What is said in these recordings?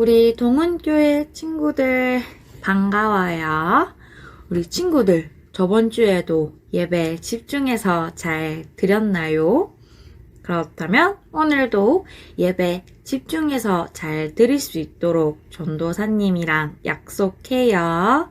우리 동은교회 친구들 반가워요. 우리 친구들 저번 주에도 예배 집중해서 잘 드렸나요? 그렇다면 오늘도 예배 집중해서 잘 드릴 수 있도록 전도사님이랑 약속해요.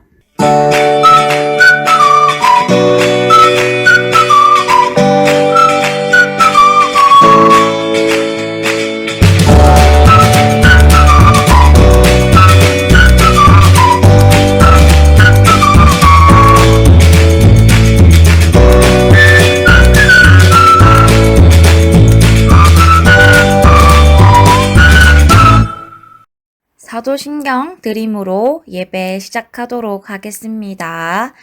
사도신경 드림으로 예배 시작하도록 하겠습니다.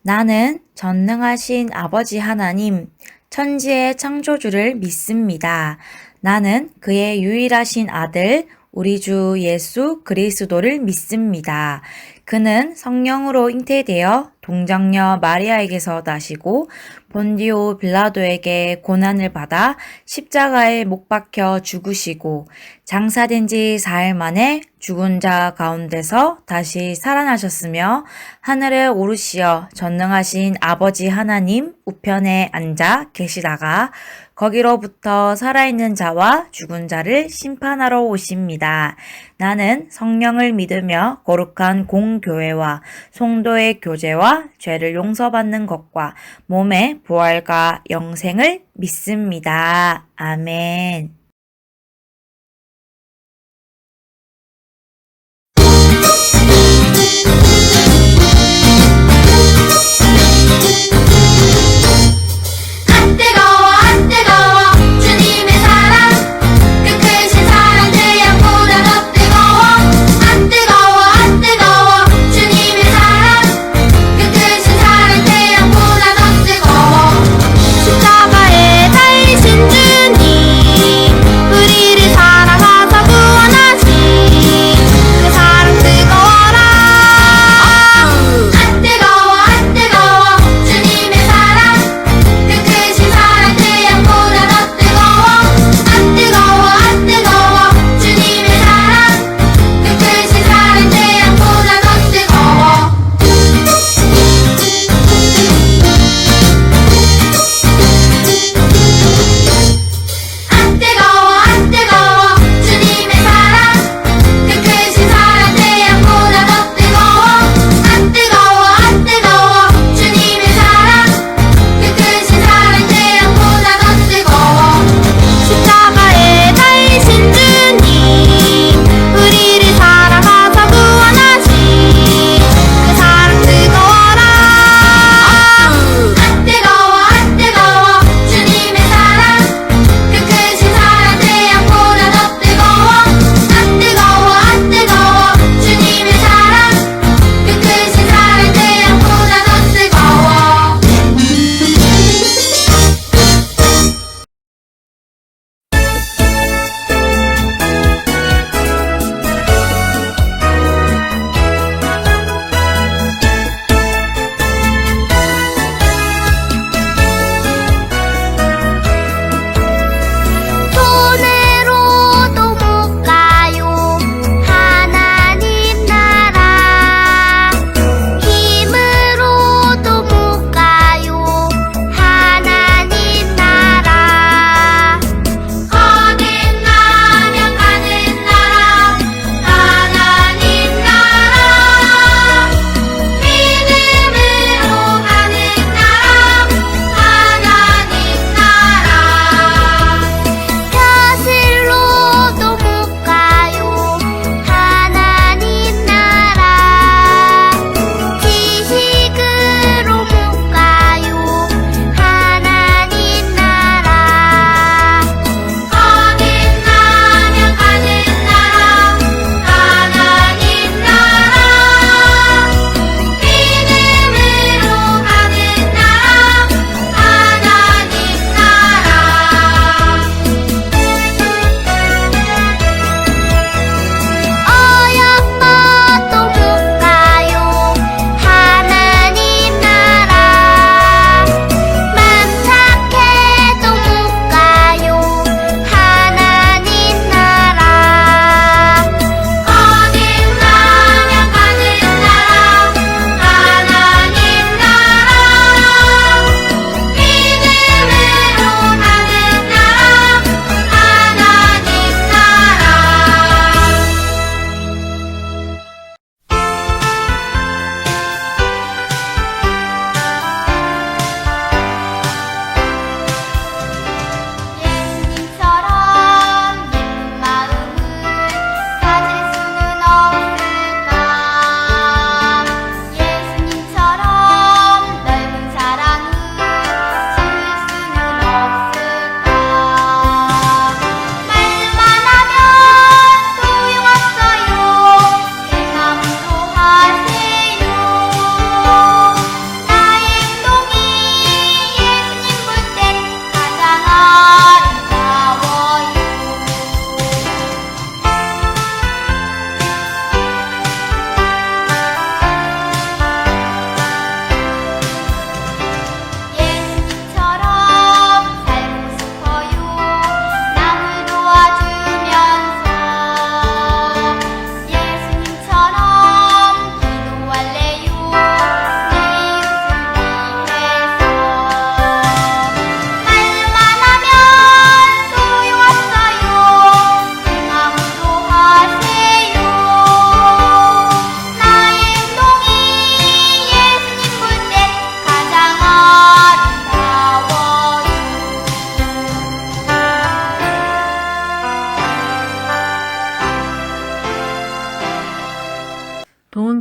나는 전능하신 아버지 하나님, 천지의 창조주를 믿습니다. 나는 그의 유일하신 아들, 우리 주 예수 그리스도를 믿습니다. 그는 성령으로 잉태되어 동정녀 마리아에게서 나시고 본디오 빌라도에게 고난을 받아 십자가에 못 박혀 죽으시고 장사된 지 4일 만에 죽은 자 가운데서 다시 살아나셨으며 하늘에 오르시어 전능하신 아버지 하나님 우편에 앉아 계시다가 거기로부터 살아있는 자와 죽은 자를 심판하러 오십니다. 나는 성령을 믿으며 거룩한 공교회와 성도의 교제와 죄를 용서받는 것과 몸의 부활과 영생을 믿습니다. 아멘. 십자가에 달리신 주님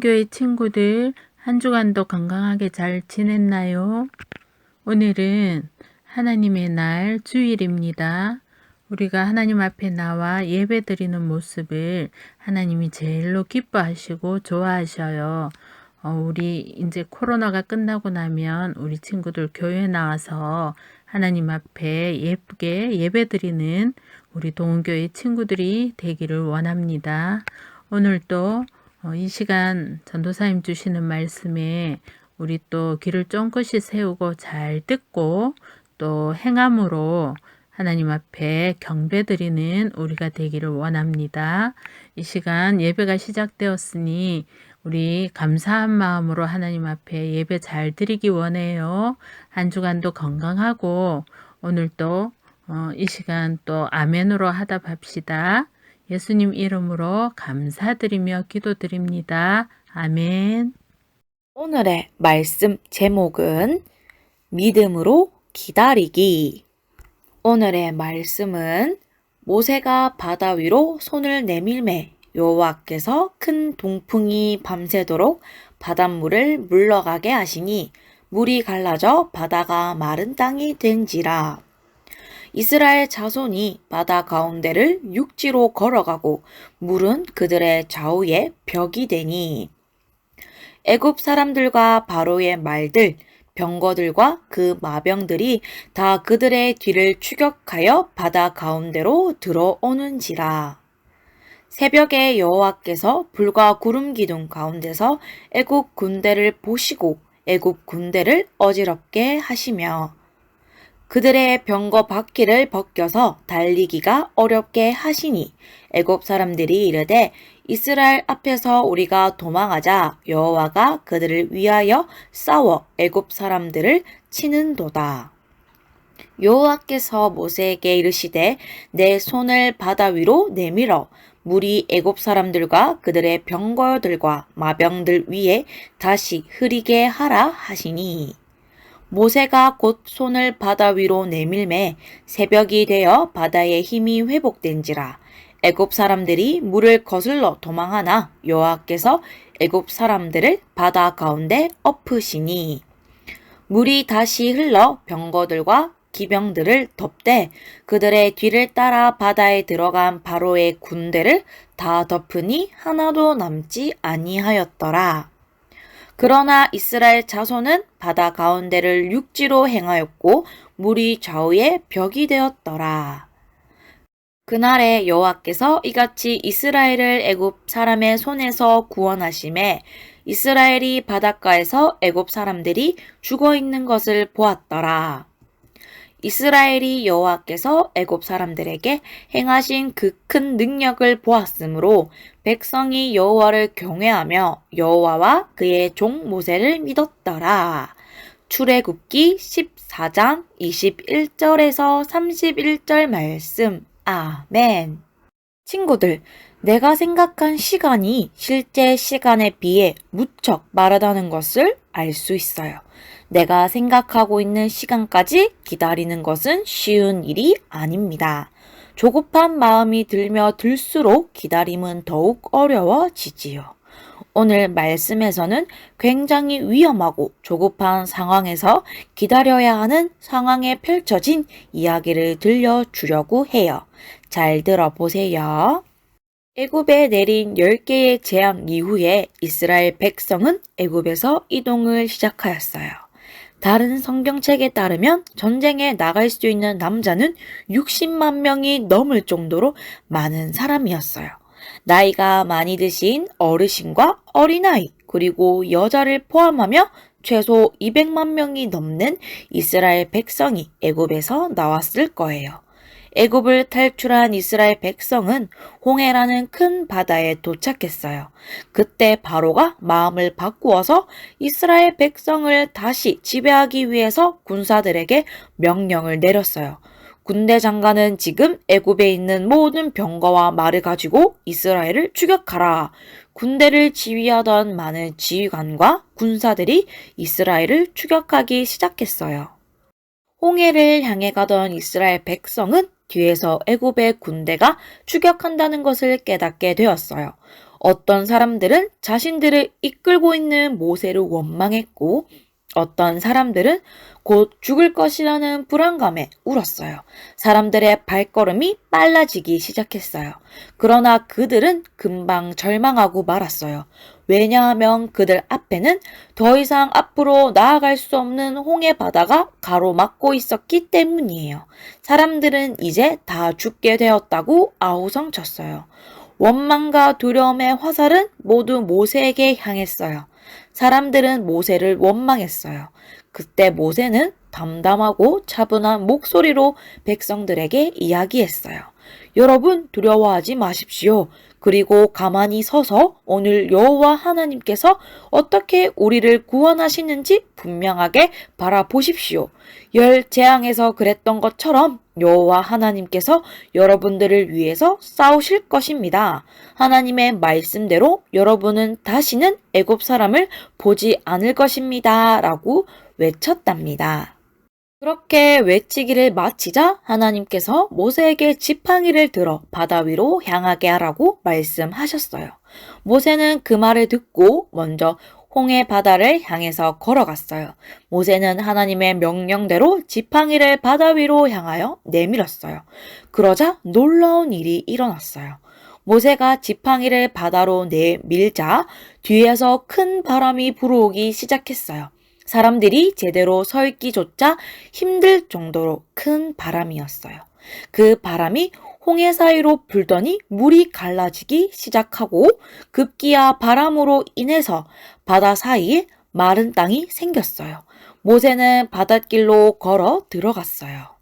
도움교회 친구들, 한 주간도 건강하게 잘 지냈나요? 오늘은 하나님의 날 주일입니다. 우리가 하나님 앞에 나와 예배 드리는 모습을 하나님이 제일로 기뻐하시고 좋아하셔요. 우리 이제 코로나가 끝나고 나면 우리 친구들 교회 나와서 하나님 앞에 예쁘게 예배 드리는 우리 동교회 친구들이 되기를 원합니다. 오늘도 이 시간 전도사님 주시는 말씀에 우리 또 귀를 쫑긋이 세우고 잘 듣고 또 행함으로 하나님 앞에 경배드리는 우리가 되기를 원합니다. 이 시간 예배가 시작되었으니 우리 감사한 마음으로 하나님 앞에 예배 잘 드리기 원해요. 한 주간도 건강하고 오늘도 이 시간 또 아멘으로 하답합시다. 예수님 이름으로 감사드리며 기도드립니다. 아멘. 오늘의 말씀 제목은 믿음으로 기다리기. 오늘의 말씀은 모세가 바다 위로 손을 내밀매 여호와께서 큰 동풍이 밤새도록 바닷물을 물러가게 하시니 물이 갈라져 바다가 마른 땅이 된지라. 이스라엘 자손이 바다 가운데를 육지로 걸어가고 물은 그들의 좌우에 벽이 되니 애굽 사람들과 바로의 말들 병거들과 그 마병들이 다 그들의 뒤를 추격하여 바다 가운데로 들어오는지라. 새벽에 여호와께서 불과 구름 기둥 가운데서 애굽 군대를 보시고 애굽 군대를 어지럽게 하시며 그들의 병거 바퀴를 벗겨서 달리기가 어렵게 하시니 애굽 사람들이 이르되 이스라엘 앞에서 우리가 도망하자 여호와가 그들을 위하여 싸워 애굽 사람들을 치는도다. 여호와께서 모세에게 이르시되 내 손을 바다 위로 내밀어 물이 애굽 사람들과 그들의 병거들과 마병들 위에 다시 흐리게 하라 하시니 모세가 곧 손을 바다 위로 내밀매 새벽이 되어 바다의 힘이 회복된지라. 애굽 사람들이 물을 거슬러 도망하나 여호와께서 애굽 사람들을 바다 가운데 엎으시니 물이 다시 흘러 병거들과 기병들을 덮되 그들의 뒤를 따라 바다에 들어간 바로의 군대를 다 덮으니 하나도 남지 아니하였더라. 그러나 이스라엘 자손은 바다 가운데를 육지로 행하였고 물이 좌우에 벽이 되었더라. 그날에 여호와께서 이같이 이스라엘을 애굽 사람의 손에서 구원하심에 이스라엘이 바닷가에서 애굽 사람들이 죽어 있는 것을 보았더라. 이스라엘이 여호와께서 애굽 사람들에게 행하신 그 큰 능력을 보았으므로 백성이 여호와를 경외하며 여호와와 그의 종 모세를 믿었더라. 출애굽기 14장 21절에서 31절 말씀. 아멘. 친구들, 내가 생각한 시간이 실제 시간에 비해 무척 빠르다는 것을 알 수 있어요. 내가 생각하고 있는 시간까지 기다리는 것은 쉬운 일이 아닙니다. 조급한 마음이 들며 들수록 기다림은 더욱 어려워지지요. 오늘 말씀에서는 굉장히 위험하고 조급한 상황에서 기다려야 하는 상황에 펼쳐진 이야기를 들려주려고 해요. 잘 들어보세요. 애굽에 내린 10개의 재앙 이후에 이스라엘 백성은 애굽에서 이동을 시작하였어요. 다른 성경책에 따르면 전쟁에 나갈 수 있는 남자는 60만 명이 넘을 정도로 많은 사람이었어요. 나이가 많이 드신 어르신과 어린아이 그리고 여자를 포함하며 최소 200만 명이 넘는 이스라엘 백성이 애굽에서 나왔을 거예요. 애굽을 탈출한 이스라엘 백성은 홍해라는 큰 바다에 도착했어요. 그때 바로가 마음을 바꾸어서 이스라엘 백성을 다시 지배하기 위해서 군사들에게 명령을 내렸어요. 군대 장관은 지금 애굽에 있는 모든 병거와 말을 가지고 이스라엘을 추격하라. 군대를 지휘하던 많은 지휘관과 군사들이 이스라엘을 추격하기 시작했어요. 홍해를 향해 가던 이스라엘 백성은 뒤에서 애굽의 군대가 추격한다는 것을 깨닫게 되었어요. 어떤 사람들은 자신들을 이끌고 있는 모세를 원망했고 어떤 사람들은 곧 죽을 것이라는 불안감에 울었어요. 사람들의 발걸음이 빨라지기 시작했어요. 그러나 그들은 금방 절망하고 말았어요. 왜냐하면 그들 앞에는 더 이상 앞으로 나아갈 수 없는 홍해 바다가 가로막고 있었기 때문이에요. 사람들은 이제 다 죽게 되었다고 아우성쳤어요. 원망과 두려움의 화살은 모두 모세에게 향했어요. 사람들은 모세를 원망했어요. 그때 모세는 담담하고 차분한 목소리로 백성들에게 이야기했어요. 여러분 두려워하지 마십시오. 그리고 가만히 서서 오늘 여호와 하나님께서 어떻게 우리를 구원하시는지 분명하게 바라보십시오. 열 재앙에서 그랬던 것처럼 여호와 하나님께서 여러분들을 위해서 싸우실 것입니다. 하나님의 말씀대로 여러분은 다시는 애굽 사람을 보지 않을 것입니다. 라고 외쳤답니다. 그렇게 외치기를 마치자 하나님께서 모세에게 지팡이를 들어 바다 위로 향하게 하라고 말씀하셨어요. 모세는 그 말을 듣고 먼저 홍해 바다를 향해서 걸어갔어요. 모세는 하나님의 명령대로 지팡이를 바다 위로 향하여 내밀었어요. 그러자 놀라운 일이 일어났어요. 모세가 지팡이를 바다로 내밀자 뒤에서 큰 바람이 불어오기 시작했어요. 사람들이 제대로 서 있기조차 힘들 정도로 큰 바람이었어요. 그 바람이 홍해 사이로 불더니 물이 갈라지기 시작하고 급기야 바람으로 인해서 바다 사이에 마른 땅이 생겼어요. 모세는 바닷길로 걸어 들어갔어요.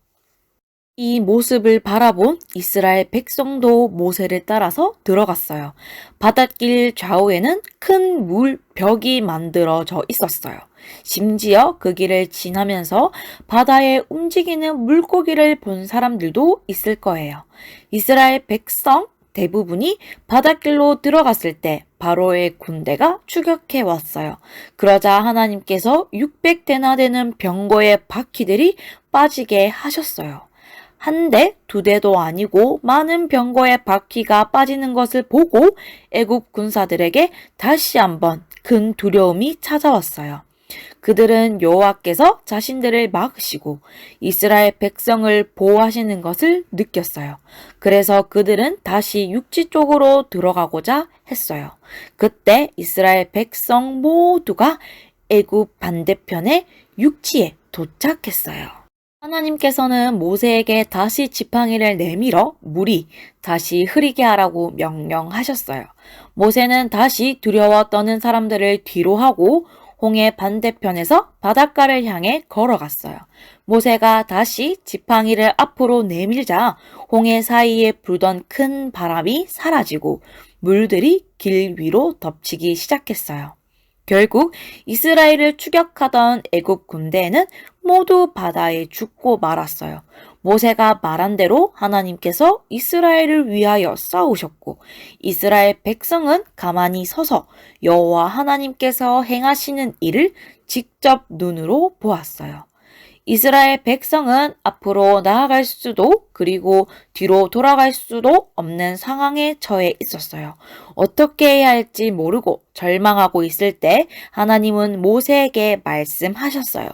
이 모습을 바라본 이스라엘 백성도 모세를 따라서 들어갔어요. 바닷길 좌우에는 큰 물벽이 만들어져 있었어요. 심지어 그 길을 지나면서 바다에 움직이는 물고기를 본 사람들도 있을 거예요. 이스라엘 백성 대부분이 바닷길로 들어갔을 때 바로의 군대가 추격해 왔어요. 그러자 하나님께서 600대나 되는 병거의 바퀴들이 빠지게 하셨어요. 한 대, 두 대도 아니고 많은 병거의 바퀴가 빠지는 것을 보고 애굽 군사들에게 다시 한번 큰 두려움이 찾아왔어요. 그들은 여호와께서 자신들을 막으시고 이스라엘 백성을 보호하시는 것을 느꼈어요. 그래서 그들은 다시 육지 쪽으로 들어가고자 했어요. 그때 이스라엘 백성 모두가 애굽 반대편의 육지에 도착했어요. 하나님께서는 모세에게 다시 지팡이를 내밀어 물이 다시 흐리게 하라고 명령하셨어요. 모세는 다시 두려워 떠는 사람들을 뒤로 하고 홍해 반대편에서 바닷가를 향해 걸어갔어요. 모세가 다시 지팡이를 앞으로 내밀자 홍해 사이에 불던 큰 바람이 사라지고 물들이 길 위로 덮치기 시작했어요. 결국 이스라엘을 추격하던 애굽 군대는 모두 바다에 죽고 말았어요. 모세가 말한 대로 하나님께서 이스라엘을 위하여 싸우셨고 이스라엘 백성은 가만히 서서 여호와 하나님께서 행하시는 일을 직접 눈으로 보았어요. 이스라엘 백성은 앞으로 나아갈 수도 그리고 뒤로 돌아갈 수도 없는 상황에 처해 있었어요. 어떻게 해야 할지 모르고 절망하고 있을 때 하나님은 모세에게 말씀하셨어요.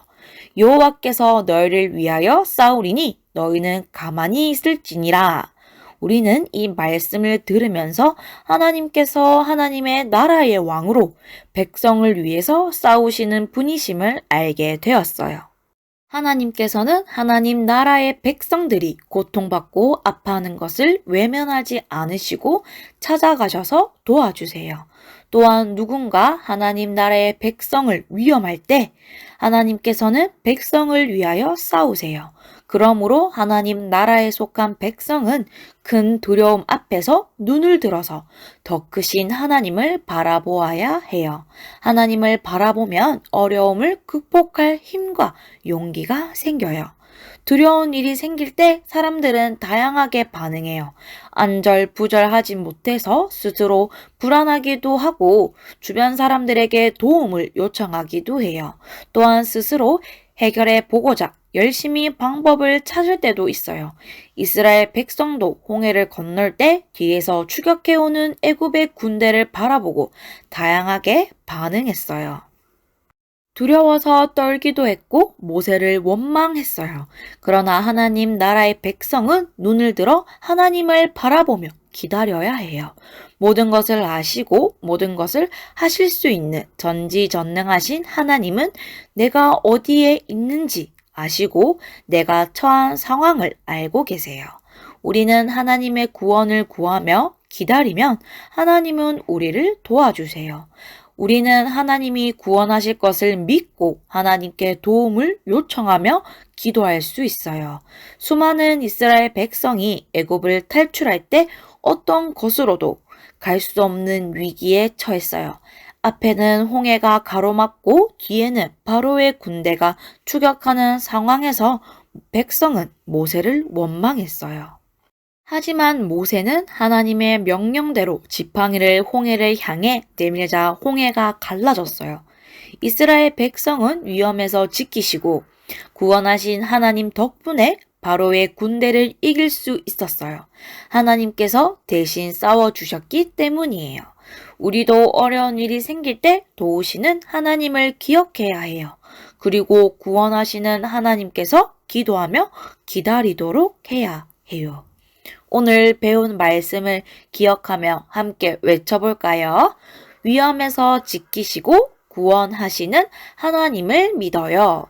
여호와께서 너희를 위하여 싸우리니 너희는 가만히 있을지니라. 우리는 이 말씀을 들으면서 하나님께서 하나님의 나라의 왕으로 백성을 위해서 싸우시는 분이심을 알게 되었어요. 하나님께서는 하나님 나라의 백성들이 고통받고 아파하는 것을 외면하지 않으시고 찾아가셔서 도와주세요. 또한 누군가 하나님 나라의 백성을 위험할 때 하나님께서는 백성을 위하여 싸우세요. 그러므로 하나님 나라에 속한 백성은 큰 두려움 앞에서 눈을 들어서 더 크신 하나님을 바라보아야 해요. 하나님을 바라보면 어려움을 극복할 힘과 용기가 생겨요. 두려운 일이 생길 때 사람들은 다양하게 반응해요. 안절부절하지 못해서 스스로 불안하기도 하고 주변 사람들에게 도움을 요청하기도 해요. 또한 스스로 해결해 보고자 열심히 방법을 찾을 때도 있어요. 이스라엘 백성도 홍해를 건널 때 뒤에서 추격해오는 애굽의 군대를 바라보고 다양하게 반응했어요. 두려워서 떨기도 했고 모세를 원망했어요. 그러나 하나님 나라의 백성은 눈을 들어 하나님을 바라보며 기다려야 해요. 모든 것을 아시고 모든 것을 하실 수 있는 전지전능하신 하나님은 내가 어디에 있는지 아시고 내가 처한 상황을 알고 계세요. 우리는 하나님의 구원을 구하며 기다리면 하나님은 우리를 도와주세요. 우리는 하나님이 구원하실 것을 믿고 하나님께 도움을 요청하며 기도할 수 있어요. 수많은 이스라엘 백성이 애굽을 탈출할 때 어떤 것으로도 갈 수 없는 위기에 처했어요. 앞에는 홍해가 가로막고 뒤에는 바로의 군대가 추격하는 상황에서 백성은 모세를 원망했어요. 하지만 모세는 하나님의 명령대로 지팡이를 홍해를 향해 내밀자 홍해가 갈라졌어요. 이스라엘 백성은 위험에서 지키시고 구원하신 하나님 덕분에 바로의 군대를 이길 수 있었어요. 하나님께서 대신 싸워주셨기 때문이에요. 우리도 어려운 일이 생길 때 도우시는 하나님을 기억해야 해요. 그리고 구원하시는 하나님께서 기도하며 기다리도록 해야 해요. 오늘 배운 말씀을 기억하며 함께 외쳐볼까요? 위험에서 지키시고 구원하시는 하나님을 믿어요.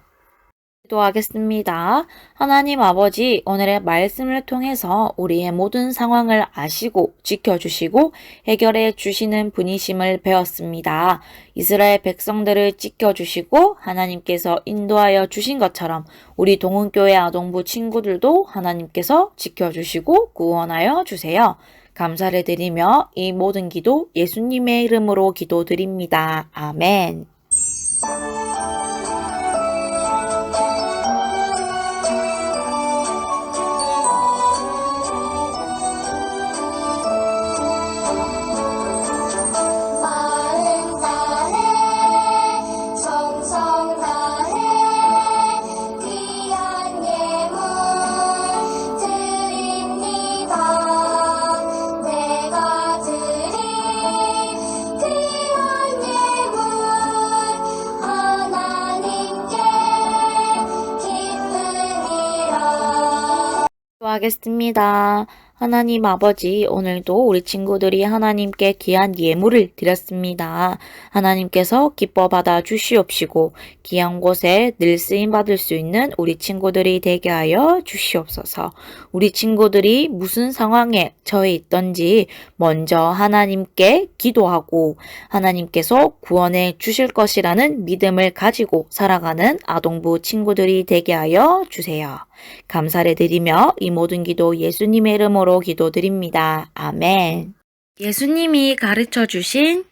기도하겠습니다. 하나님 아버지, 오늘의 말씀을 통해서 우리의 모든 상황을 아시고 지켜주시고 해결해 주시는 분이심을 배웠습니다. 이스라엘 백성들을 지켜주시고 하나님께서 인도하여 주신 것처럼 우리 동은교회 아동부 친구들도 하나님께서 지켜주시고 구원하여 주세요. 감사를 드리며 이 모든 기도 예수님의 이름으로 기도드립니다. 아멘. 마음 다해 정성 다해 귀한 예물 드립니다. 내가 드린 귀한 예물 하나님께 기쁨이라. 기도하겠습니다. 하나님 아버지, 오늘도 우리 친구들이 하나님께 귀한 예물을 드렸습니다. 하나님께서 기뻐 받아 주시옵시고 귀한 곳에 늘 쓰임 받을 수 있는 우리 친구들이 되게 하여 주시옵소서. 우리 친구들이 무슨 상황에 처해 있던지 먼저 하나님께 기도하고 하나님께서 구원해 주실 것이라는 믿음을 가지고 살아가는 아동부 친구들이 되게 하여 주세요. 감사를 드리며 이 모든 기도 예수님의 이름으로 기도드립니다. 아멘. 예수님이 가르쳐 주신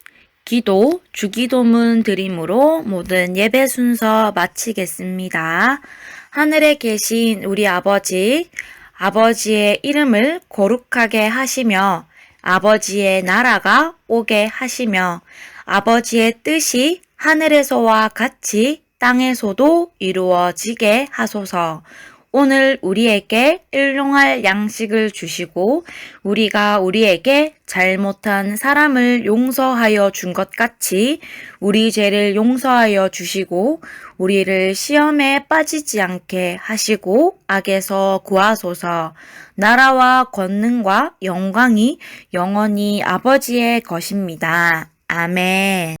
기도, 주기도문 드림으로 모든 예배 순서 마치겠습니다. 하늘에 계신 우리 아버지, 아버지의 이름을 거룩하게 하시며 아버지의 나라가 오게 하시며 아버지의 뜻이 하늘에서와 같이 땅에서도 이루어지게 하소서. 오늘 우리에게 일용할 양식을 주시고 우리가 우리에게 잘못한 사람을 용서하여 준 것 같이 우리 죄를 용서하여 주시고 우리를 시험에 빠지지 않게 하시고 악에서 구하소서. 나라와 권능과 영광이 영원히 아버지의 것입니다. 아멘.